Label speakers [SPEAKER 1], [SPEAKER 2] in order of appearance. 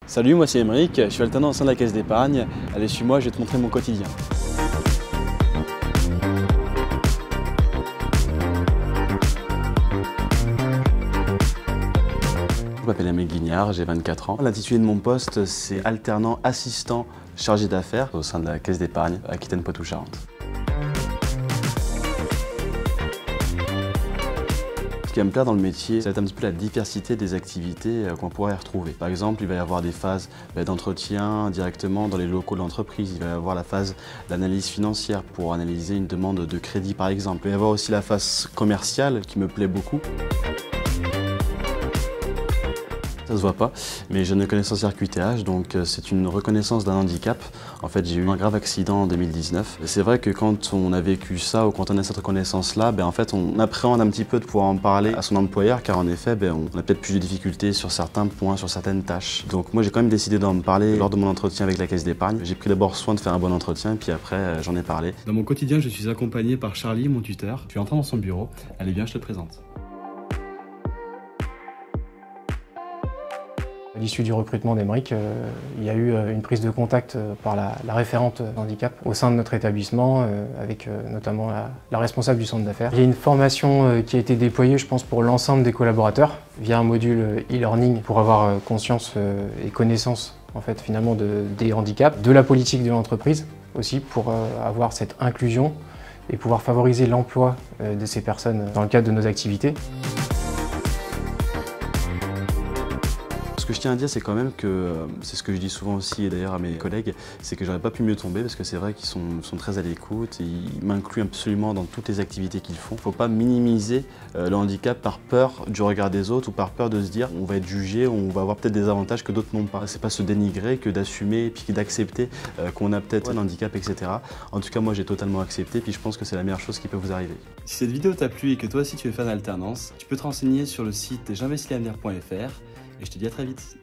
[SPEAKER 1] Salut, moi c'est Émeric, je suis alternant au sein de la caisse d'épargne. Allez, suis-moi, je vais te montrer mon quotidien. Je m'appelle Émeric Guignard, j'ai 24 ans. L'intitulé de mon poste, c'est alternant assistant chargé d'affaires au sein de la caisse d'épargne Aquitaine-Poitou-Charentes. Ce qui va me plaire dans le métier, ça va être un petit peu la diversité des activités qu'on pourrait y retrouver. Par exemple, il va y avoir des phases d'entretien directement dans les locaux de l'entreprise. Il va y avoir la phase d'analyse financière pour analyser une demande de crédit par exemple. Il va y avoir aussi la phase commerciale qui me plaît beaucoup. Ça se voit pas, mais j'ai une reconnaissance RQTH, donc c'est une reconnaissance d'un handicap. En fait, j'ai eu un grave accident en 2019. C'est vrai que quand on a vécu ça ou quand on a cette reconnaissance-là, en fait, on appréhende un petit peu de pouvoir en parler à son employeur, car en effet, on a peut-être plus de difficultés sur certains points, sur certaines tâches. Donc moi, j'ai quand même décidé d'en parler lors de mon entretien avec la caisse d'épargne. J'ai pris d'abord soin de faire un bon entretien, et puis après, j'en ai parlé. Dans mon quotidien, je suis accompagné par Charlie, mon tuteur. Je suis entré dans son bureau. Allez, viens, je te présente.
[SPEAKER 2] À l'issue du recrutement d'Émeric, il y a eu une prise de contact par la référente handicap au sein de notre établissement, avec notamment la responsable du centre d'affaires. Il y a une formation qui a été déployée, je pense, pour l'ensemble des collaborateurs via un module e-learning pour avoir conscience et connaissance en fait, finalement des handicaps, de la politique de l'entreprise aussi pour avoir cette inclusion et pouvoir favoriser l'emploi de ces personnes dans le cadre de nos activités.
[SPEAKER 1] Ce que je tiens à dire, c'est quand même que, c'est ce que je dis souvent aussi et d'ailleurs à mes collègues, c'est que j'aurais pas pu mieux tomber parce que c'est vrai qu'ils sont très à l'écoute et ils m'incluent absolument dans toutes les activités qu'ils font. Il ne faut pas minimiser le handicap par peur du regard des autres ou par peur de se dire on va être jugé, on va avoir peut-être des avantages que d'autres n'ont pas. C'est pas se dénigrer que d'assumer et puis d'accepter qu'on a peut-être un handicap, etc. En tout cas, moi j'ai totalement accepté puis je pense que c'est la meilleure chose qui peut vous arriver. Si cette vidéo t'a plu et que toi aussi tu es fan d'alternance, tu peux te renseigner sur le site j'investisavenir.fr. Et je te dis à très vite.